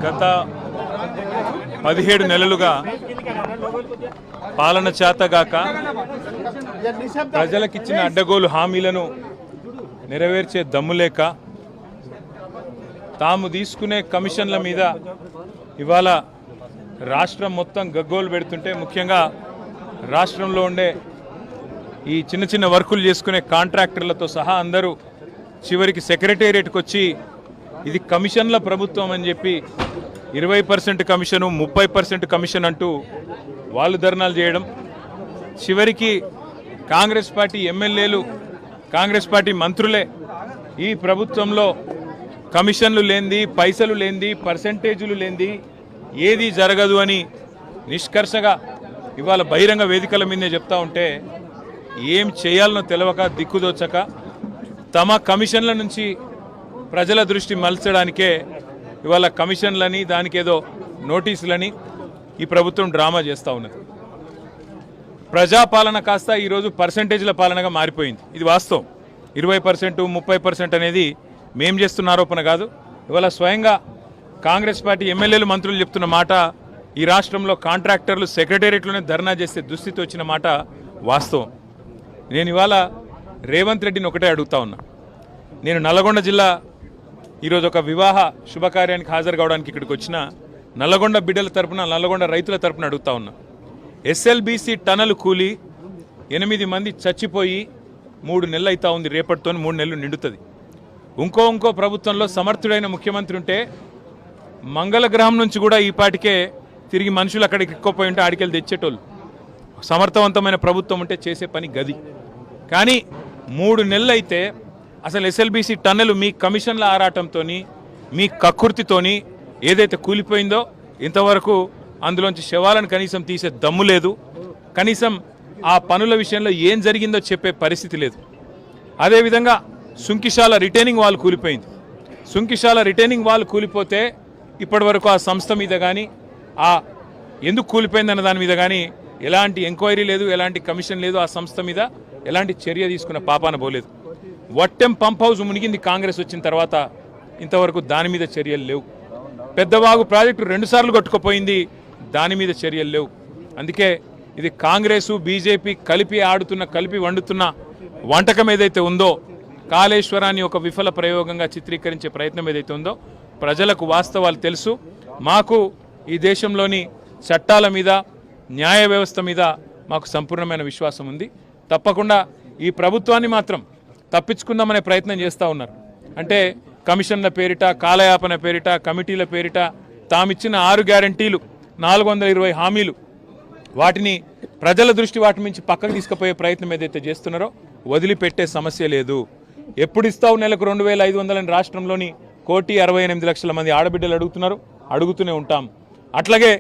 గత 17 నెలలుగా పాలన చేతగాక ప్రజలకిచ్చిన అడ్డగోలు హామీలను నెరవేర్చే దమ్ములేక తాము తీసుకునే కమిషన్ల మీద ఇవాళ రాష్ట్రం మొత్తం గగ్గోలు పెడుతుంటే, ముఖ్యంగా రాష్ట్రంలో ఉండే ఈ చిన్న చిన్న వర్కులు చేసుకునే కాంట్రాక్టర్లతో సహా అందరూ చివరికి సెక్రటేరియట్కి వచ్చి ఇది కమిషన్ల ప్రభుత్వం అని చెప్పి 20% కమిషను 30% కమిషన్ అంటూ వాళ్ళు ధర్నాలు చేయడం, చివరికి కాంగ్రెస్ పార్టీ ఎమ్మెల్యేలు కాంగ్రెస్ పార్టీ మంత్రులే ఈ ప్రభుత్వంలో కమిషన్లు లేనిది, పైసలు లేనిది, పర్సెంటేజీలు లేనిది ఏది జరగదు అని నిష్కర్షగా ఇవాళ బహిరంగ వేదికల మీదే చెప్తా ఉంటే ఏం చేయాలనో తెలవక దిక్కుదోచక తమ కమిషన్ల నుంచి ప్రజల దృష్టి మలచడానికే ఇవాళ కమిషన్లని దానికేదో నోటీసులని ఈ ప్రభుత్వం డ్రామా చేస్తూ ఉన్నది. ప్రజాపాలన కాస్త ఈరోజు పర్సెంటేజ్ల పాలనగా మారిపోయింది. ఇది వాస్తవం. 20%, 30% అనేది మేం చేస్తున్న ఆరోపణ కాదు. ఇవాళ స్వయంగా కాంగ్రెస్ పార్టీ ఎమ్మెల్యేలు మంత్రులు చెప్తున్న మాట, ఈ రాష్ట్రంలో కాంట్రాక్టర్లు సెక్రటేరియట్లోనే ధర్నా చేసే దుస్థితి వచ్చిన మాట వాస్తవం. నేను ఇవాళ రేవంత్ రెడ్డిని ఒకటే అడుగుతా ఉన్నా. నేను నల్లగొండ జిల్లా ఈరోజు ఒక వివాహ శుభకార్యానికి హాజరు కావడానికి ఇక్కడికి వచ్చిన నల్లగొండ బిడ్డల తరపున, నల్లగొండ రైతుల తరపున అడుగుతా ఉన్నా. ఎస్ఎల్బీసీ టనల్ కూలి 8 మంది చచ్చిపోయి 3 నెలలు అవుతా ఉంది. రేపటితో 3 నెలలు నిండుతుంది. ఇంకో ప్రభుత్వంలో సమర్థుడైన ముఖ్యమంత్రి ఉంటే మంగళగ్రహం నుంచి కూడా ఈ పాటికే తిరిగి మనుషులు అక్కడికి ఎక్కువపోయి ఉంటే ఆడికెళ్ళి తెచ్చేటోళ్ళు. సమర్థవంతమైన ప్రభుత్వం ఉంటే చేసే పని గది. కానీ 3 నెలలు అయితే అసలు ఎస్ఎల్బీసీ టన్నెలు మీ కమిషన్ల ఆరాటంతో, మీ కక్కుర్తితోని ఏదైతే కూలిపోయిందో ఇంతవరకు అందులోంచి శవాలను కనీసం తీసే దమ్ము లేదు. కనీసం ఆ పనుల విషయంలో ఏం జరిగిందో చెప్పే పరిస్థితి లేదు. అదేవిధంగా సుంకిశాల రిటైనింగ్ వాల్ కూలిపోయింది. సుంకిశాల రిటైనింగ్ వాల్ కూలిపోతే ఇప్పటి వరకు ఆ సంస్థ మీద కానీ, ఆ ఎందుకు కూలిపోయిందన్న దాని మీద కానీ ఎలాంటి ఎంక్వైరీ లేదు, ఎలాంటి కమిషన్ లేదు. ఆ సంస్థ మీద ఎలాంటి చర్య తీసుకున్న పాపాన పోలేదు. వట్టెం పంప్ హౌస్ మునిగింది కాంగ్రెస్ వచ్చిన తర్వాత, ఇంతవరకు దాని మీద చర్యలు లేవు. పెద్దవాగు ప్రాజెక్టు 2 సార్లు కొట్టుకుపోయింది, దాని మీద చర్యలు లేవు. అందుకే ఇది కాంగ్రెసు బీజేపీ కలిపి వండుతున్న వంటకం ఏదైతే ఉందో, కాళేశ్వరాన్ని ఒక విఫల ప్రయోగంగా చిత్రీకరించే ప్రయత్నం ఏదైతే ఉందో, ప్రజలకు వాస్తవాలు తెలుసు. మాకు ఈ దేశంలోని చట్టాల మీద, న్యాయ వ్యవస్థ మీద మాకు సంపూర్ణమైన విశ్వాసం ఉంది. తప్పకుండా ఈ ప్రభుత్వాన్ని మాత్రం తప్పించుకుందామనే ప్రయత్నం చేస్తూ ఉన్నారు. అంటే కమిషన్ల పేరిట, కాలయాపన పేరిట, కమిటీల పేరిట తామిచ్చిన 6 గ్యారంటీలు, 420 హామీలు, వాటిని ప్రజల దృష్టి వాటి నుంచి పక్కకు తీసుకుపోయే ప్రయత్నం ఏదైతే చేస్తున్నారో వదిలిపెట్టే సమస్య లేదు. ఎప్పుడు ఇస్తావు నెలకు 2500 అని రాష్ట్రంలోని 1,68,00,000 మంది ఆడబిడ్డలు అడుగుతున్నారు, అడుగుతూనే ఉంటాం. అట్లాగే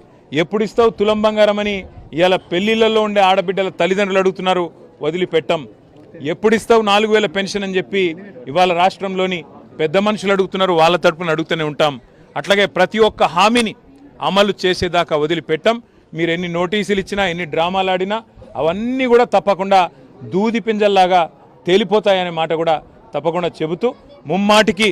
ఎప్పుడు ఇస్తావు తులం బంగారం అని ఇవాళ పెళ్లిళ్లలో ఉండే ఆడబిడ్డల తల్లిదండ్రులు అడుగుతున్నారు, వదిలిపెట్టం. ఎప్పుడు ఇస్తావు 4,000 పెన్షన్ అని చెప్పి ఇవాళ రాష్ట్రంలోని పెద్ద మనుషులు అడుగుతున్నారు, వాళ్ళ తరపున అడుగుతూనే ఉంటాం. అట్లాగే ప్రతి ఒక్క హామీని అమలు చేసేదాకా వదిలిపెట్టం. మీరు ఎన్ని నోటీసులు ఇచ్చినా, ఎన్ని డ్రామాలు ఆడినా అవన్నీ కూడా తప్పకుండా దూది పింజల్లాగా తేలిపోతాయనే మాట కూడా తప్పకుండా చెబుతూ, ముమ్మాటికి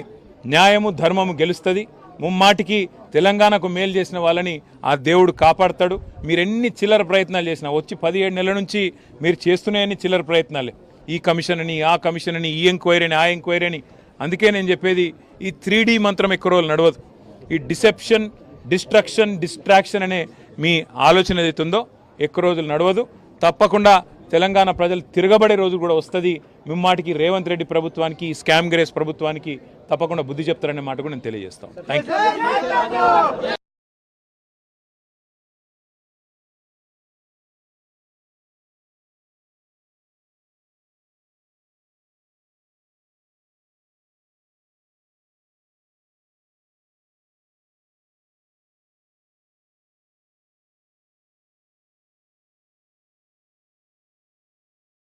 న్యాయము ధర్మము గెలుస్తుంది. ముమ్మాటికి తెలంగాణకు మేలు చేసిన వాళ్ళని ఆ దేవుడు కాపాడతాడు. మీరెన్ని చిల్లర ప్రయత్నాలు చేసినా, వచ్చి 17 నెలల నుంచి మీరు చేస్తున్నాయని చిల్లర ప్రయత్నాలే. ఈ కమిషన్ అని, ఆ కమిషన్ అని, ఈ ఎంక్వైరీ అని, ఆ ఎంక్వైరీ అని. అందుకే నేను చెప్పేది, ఈ 3D మంత్రం ఎక్కువ రోజులు నడవదు. ఈ డిసెప్షన్, డిస్ట్రక్షన్, డిస్ట్రాక్షన్ అనే మీ ఆలోచన ఏదైతే ఉందో ఎక్కువ రోజులు నడవదు. తప్పకుండా తెలంగాణ ప్రజలు తిరగబడే రోజు కూడా వస్తుంది. మిమ్మాటికి రేవంత్ రెడ్డి ప్రభుత్వానికి, స్కామ్ గ్రేస్ ప్రభుత్వానికి తప్పకుండా బుద్ధి చెప్తారనే మాట కూడా నేను తెలియజేస్తాను. Thank you.